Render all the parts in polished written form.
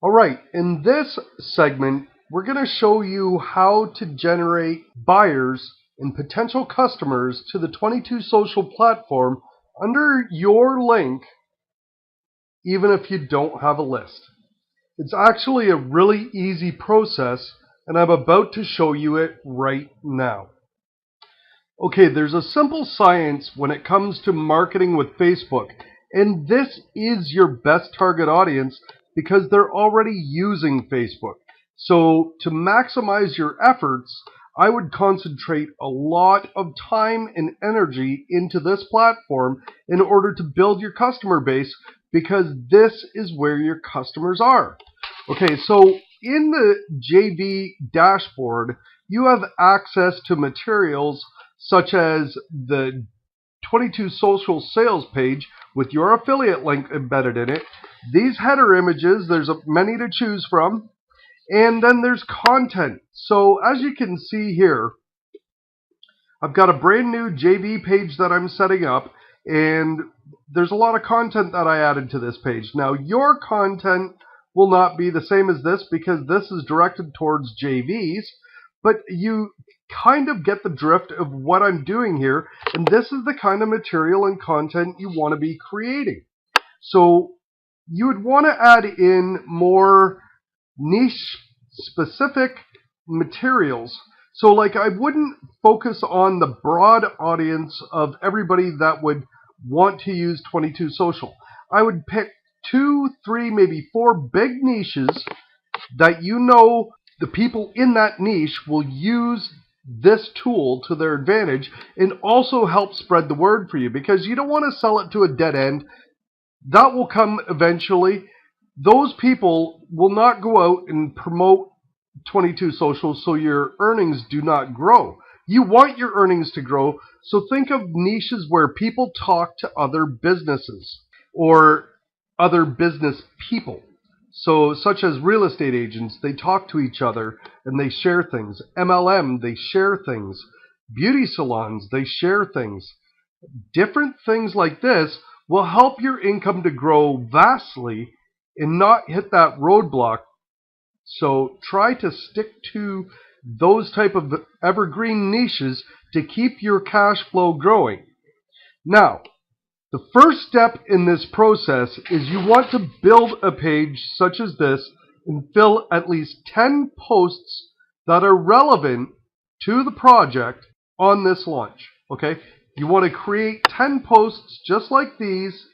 Alright, in this segment, we're going to show you how to generate buyers and potential customers to the 22 Social platform under your link, even if you don't have a list. It's actually a really easy process, and I'm about to show you it right now. Okay, there's a simple science when it comes to marketing with Facebook, and this is your best target audience because they're already using Facebook. So to maximize your efforts, I would concentrate a lot of time and energy into this platform in order to build your customer base because this is where your customers are. Okay, so in the JV dashboard, you have access to materials such as the 22 Social sales page with your affiliate link embedded in it. These header images, there's many to choose from. And then there's content. So as you can see here, I've got a brand new JV page that I'm setting up, and there's a lot of content that I added to this page. Now your content will not be the same as this because this is directed towards JVs, but you kind of get the drift of what I'm doing here, and this is the kind of material and content you want to be creating. So you would want to add in more niche specific materials. So like I wouldn't focus on the broad audience of everybody that would want to use 22 Social. I would pick 2, 3, maybe 4 big niches that you know the people in that niche will use this tool to their advantage and also help spread the word for you, because you don't want to sell it to a dead end. That will come eventually. Those people will not go out and promote 22 Social, so your earnings do not grow. You want your earnings to grow, so think of niches where people talk to other businesses or other business people. So such as real estate agents, they talk to each other and they share things. MLM, they share things. Beauty salons, they share things. Different things like this will help your income to grow vastly and not hit that roadblock. So try to stick to those type of evergreen niches to keep your cash flow growing. Now, the first step in this process is you want to build a page such as this and fill at least 10 posts that are relevant to the project on this launch. Okay? You want to create 10 posts just like these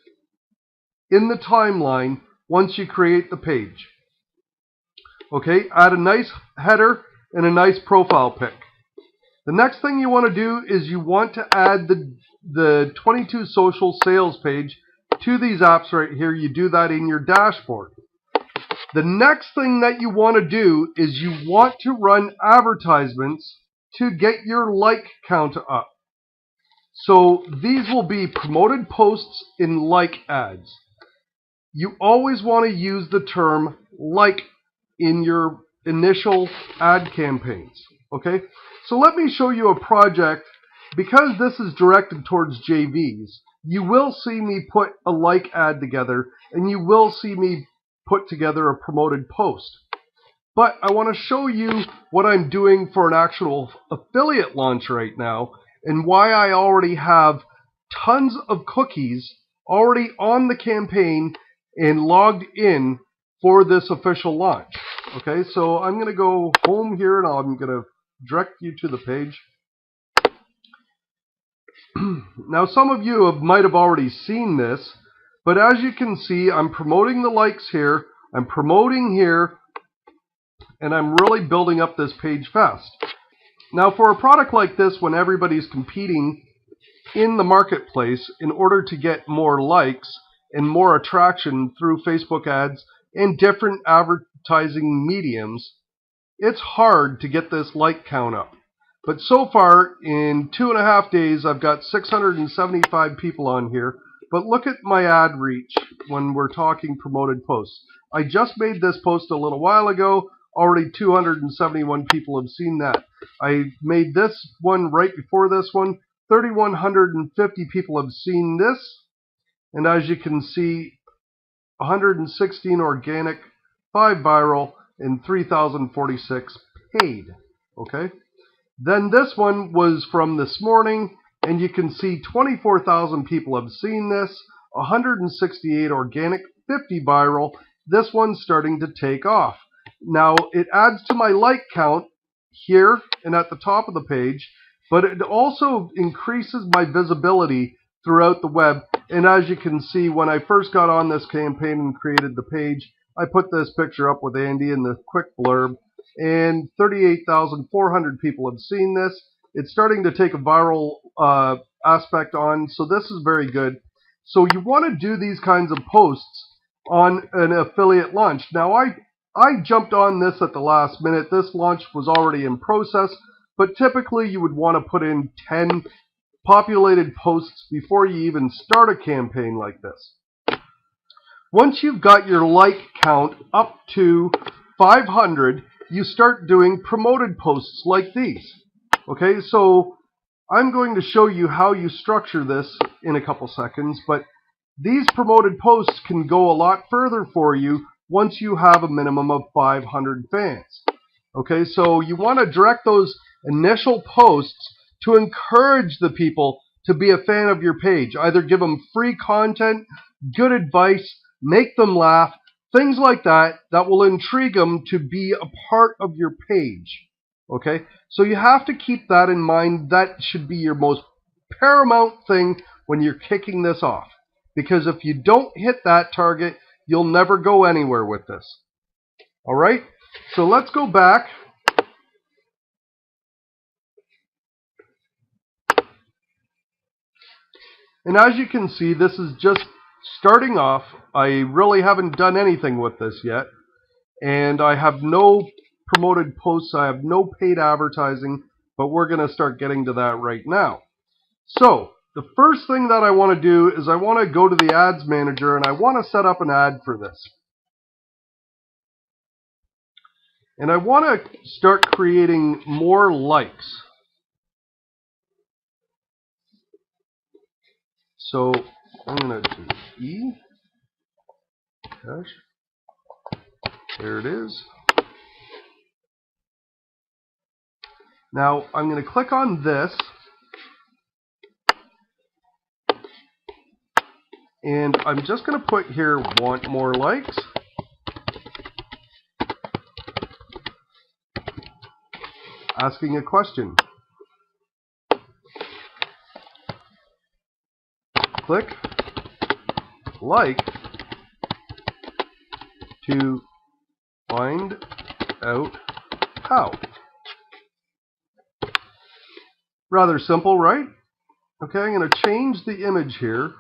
in the timeline once you create the page. Okay, add a nice header and a nice profile pic. The next thing you want to do is you want to add the 22 Social sales page to these apps right here. You do that in your dashboard. The next thing that you want to do is you want to run advertisements to get your like count up. So these will be promoted posts in like ads. You always want to use the term like in your initial ad campaigns. Okay, so let me show you a project. Because this is directed towards JVs, you will see me put a like ad together, and you will see me put together a promoted post. But I want to show you what I'm doing for an actual affiliate launch right now, and why I already have tons of cookies already on the campaign and logged in for this official launch. Okay, so I'm going to go home here, and I'm going to direct you to the page. Now some of you might have already seen this, but as you can see, I'm promoting the likes here, I'm promoting here, and I'm really building up this page fast. Now for a product like this, when everybody's competing in the marketplace in order to get more likes and more attraction through Facebook ads and different advertising mediums, it's hard to get this like count up. But so far, in 2.5 days, I've got 675 people on here. But look at my ad reach when we're talking promoted posts. I just made this post a little while ago. Already 271 people have seen that. I made this one right before this one. 3,150 people have seen this. And as you can see, 116 organic 5 viral, and 3,046 paid. Okay. Then this one was from this morning, and you can see 24,000 people have seen this, 168 organic, 50 viral. This one's starting to take off. Now, it adds to my like count here and at the top of the page, but it also increases my visibility throughout the web. And as you can see, when I first got on this campaign and created the page, I put this picture up with Andy in the quick blurb, and 38,400 people have seen this. It's starting to take a viral aspect on, so this is very good. So you want to do these kinds of posts on an affiliate launch. Now, I jumped on this at the last minute. This launch was already in process, but typically you would want to put in 10 populated posts before you even start a campaign like this. Once you've got your like count up to 500, you start doing promoted posts like these. Okay, so I'm going to show you how you structure this in a couple seconds, but these promoted posts can go a lot further for you once you have a minimum of 500 fans. Okay, so you want to direct those initial posts to encourage the people to be a fan of your page. Either give them free content, good advice, make them laugh, things like that that will intrigue them to be a part of your page. Okay, so you have to keep that in mind. That should be your most paramount thing when you're kicking this off. Because if you don't hit that target, you'll never go anywhere with this. All right, so let's go back. And as you can see, this is just starting off. I really haven't done anything with this yet. And I have no promoted posts. I have no paid advertising. But we're going to start getting to that right now. So, the first thing that I want to do is I want to go to the Ads Manager and I want to set up an ad for this. And I want to start creating more likes. So I'm going to do E. Gosh. There it is. Now I'm going to click on this. And I'm just going to put here, want more likes. Asking a question. Click like to find out how. Rather simple, right? Okay, I'm going to change the image here.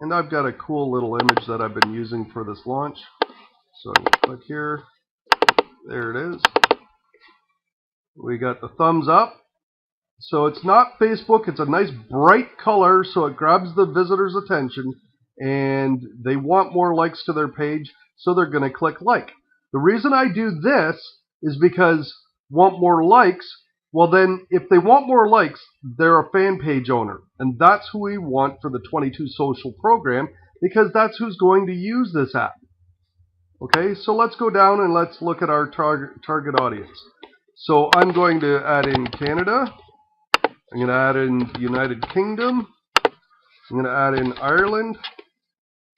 And I've got a cool little image that I've been using for this launch. So I'm going to click here. There it is. We got the thumbs up. So it's not Facebook. It's a nice bright color, so it grabs the visitor's attention. And they want more likes to their page, so they're going to click like. The reason I do this is because want more likes. Well then, if they want more likes, they're a fan page owner. And that's who we want for the 22 Social program, because that's who's going to use this app. Okay, so let's go down and let's look at our target audience. So I'm going to add in Canada. I'm going to add in the United Kingdom. I'm going to add in Ireland.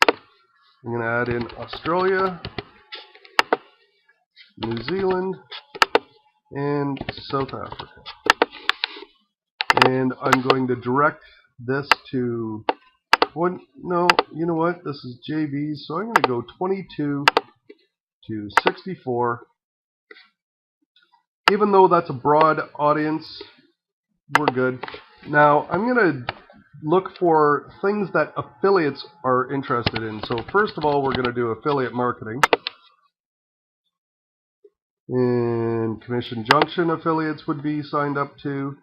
I'm going to add in Australia, New Zealand, and South Africa. And I'm going to direct this to, no, you know what, this is JB, so I'm going to go 22 to 64. Even though that's a broad audience, we're good. Now, I'm going to look for things that affiliates are interested in. So first of all, we're going to do affiliate marketing. And Commission Junction affiliates would be signed up to.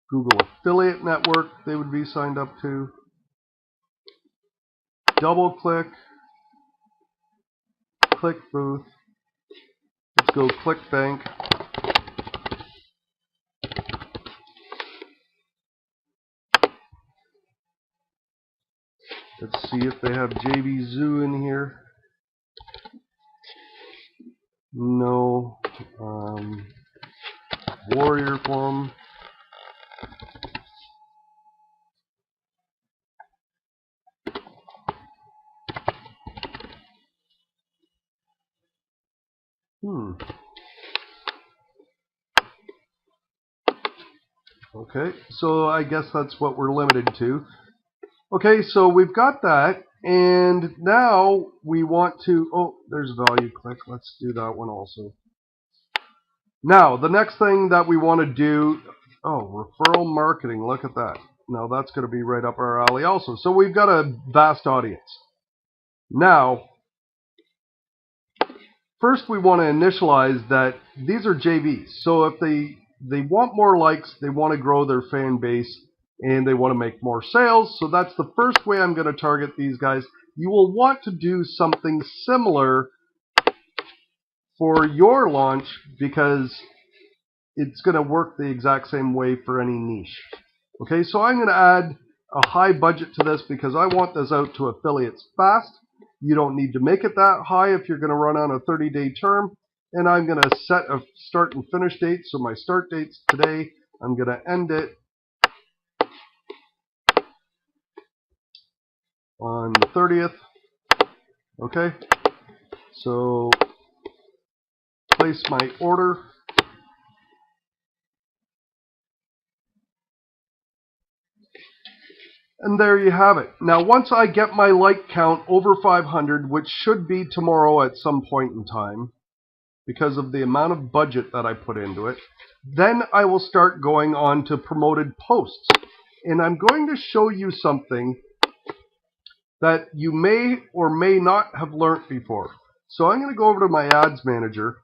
Google Affiliate Network, they would be signed up to. DoubleClick, ClickBooth. Let's go ClickBank. Let's see if they have JB Zoo in here. No. Warrior form. Okay, so I guess that's what we're limited to. Okay, so we've got that, and now we want to, oh, there's value click. Let's do that one also. Now, the next thing that we want to do, oh, referral marketing, look at that. Now that's going to be right up our alley also. So we've got a vast audience. Now, first we want to initialize that these are JVs. So if they want more likes, they want to grow their fan base, and they want to make more sales. So that's the first way I'm going to target these guys. You will want to do something similar for your launch because it's going to work the exact same way for any niche. Okay, so I'm going to add a high budget to this because I want this out to affiliates fast. You don't need to make it that high if you're going to run on a 30-day term. And I'm going to set a start and finish date. So my start date's today. I'm going to end it on the 30th. Okay, so place my order. And there you have it. Now, once I get my like count over 500, which should be tomorrow at some point in time, because of the amount of budget that I put into it, then I will start going on to promoted posts. And I'm going to show you something that you may or may not have learned before. So I'm going to go over to my ads manager,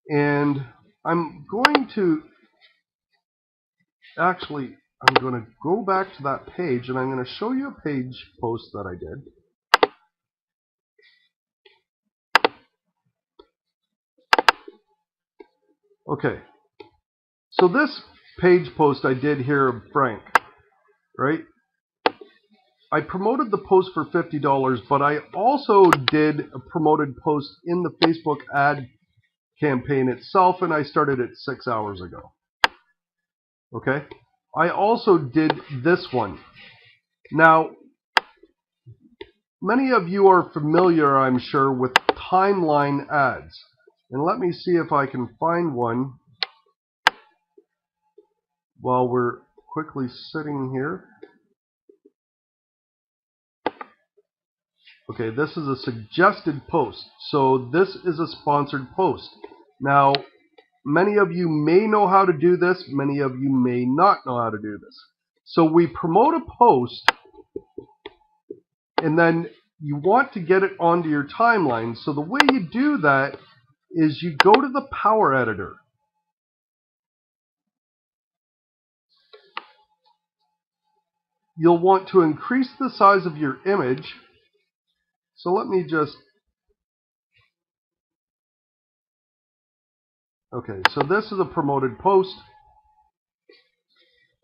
and I'm going to actually, I'm going to go back to that page, and I'm going to show you a page post that I did. Okay, so this page post I did here of Frank, right? I promoted the post for $50, but I also did a promoted post in the Facebook ad campaign itself, and I started it 6 hours ago. Okay, I also did this one. Now, many of you are familiar, I'm sure, with timeline ads. And let me see if I can find one while we're quickly sitting here. Okay, this is a suggested post. So this is a sponsored post. Now, many of you may know how to do this. Many of you may not know how to do this. So we promote a post, and then you want to get it onto your timeline. So the way you do that is you go to the Power Editor. You'll want to increase the size of your image. So let me just, okay, so this is a promoted post.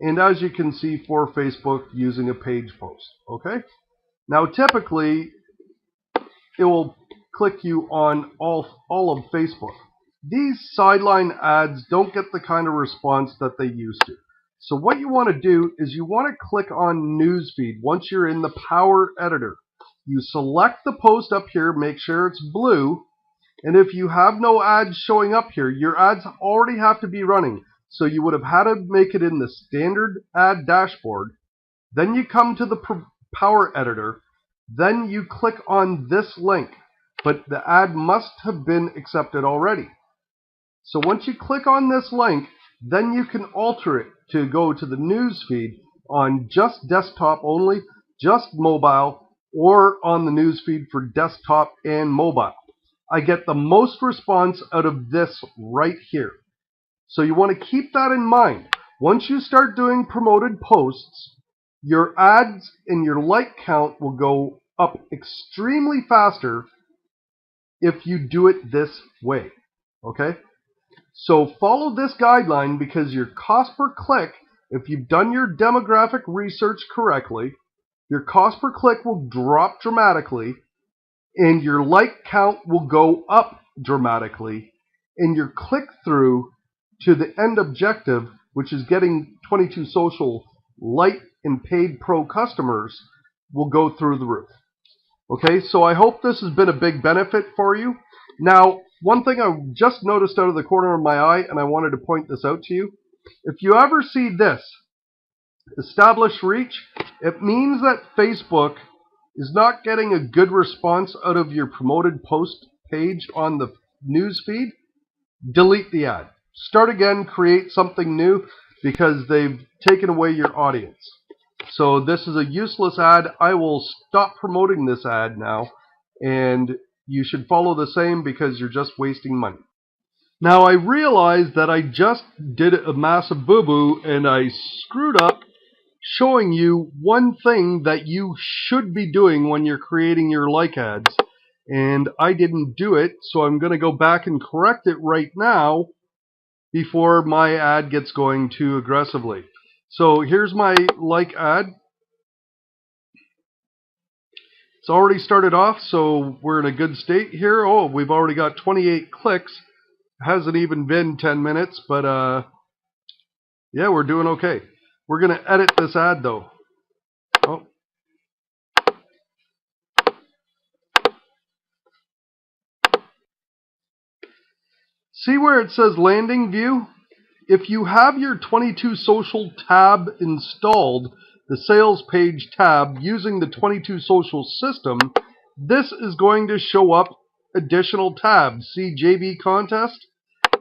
And as you can see, for Facebook, using a page post. Okay? Now typically, it will click you on all of Facebook. These sideline ads don't get the kind of response that they used to. So what you want to do is you want to click on Newsfeed once you're in the Power Editor. You select the post up here, make sure it's blue, and if you have no ads showing up here, your ads already have to be running. So you would have had to make it in the standard ad dashboard. Then you come to the Power Editor. Then you click on this link, but the ad must have been accepted already. So once you click on this link, then you can alter it to go to the news feed on just desktop only, just mobile, or on the news feed for desktop and mobile. I get the most response out of this right here. So you want to keep that in mind. Once you start doing promoted posts, your ads and your like count will go up extremely faster if you do it this way. Okay? So follow this guideline because your cost per click, if you've done your demographic research correctly, your cost per click will drop dramatically, and your like count will go up dramatically, and your click-through to the end objective, which is getting 22 Social Lite and paid pro customers, will go through the roof. Okay, so I hope this has been a big benefit for you. Now, one thing I just noticed out of the corner of my eye, and I wanted to point this out to you. If you ever see this, established reach, it means that Facebook is not getting a good response out of your promoted post page on the news feed. Delete the ad. Start again, create something new, because they've taken away your audience. So this is a useless ad. I will stop promoting this ad now, and you should follow the same because you're just wasting money. Now I realize that I just did a massive boo-boo and I screwed up showing you one thing that you should be doing when you're creating your like ads, and I didn't do it, so I'm going to go back and correct it right now before my ad gets going too aggressively. So here's my like ad. It's already started off, so we're in a good state here. Oh, we've already got 28 clicks. Hasn't even been 10 minutes, but yeah, we're doing okay. We're going to edit this ad though. Oh. See where it says landing view? If you have your 22 Social tab installed, the sales page tab using the 22 Social system, this is going to show up additional tabs. See JB contest?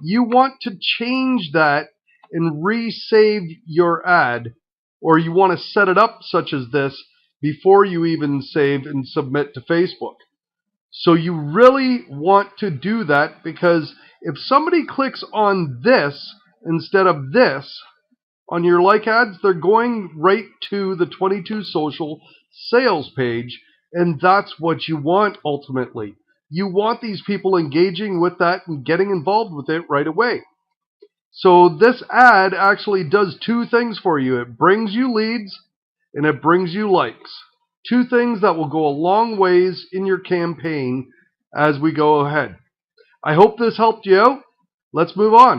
You want to change that and resave your ad, or you want to set it up such as this before you even save and submit to Facebook. So you really want to do that, because if somebody clicks on this instead of this on your like ads, they're going right to the 22 Social sales page, and that's what you want ultimately. You want these people engaging with that and getting involved with it right away. So this ad actually does two things for you. It brings you leads and it brings you likes. Two things that will go a long ways in your campaign as we go ahead. I hope this helped you out. Let's move on.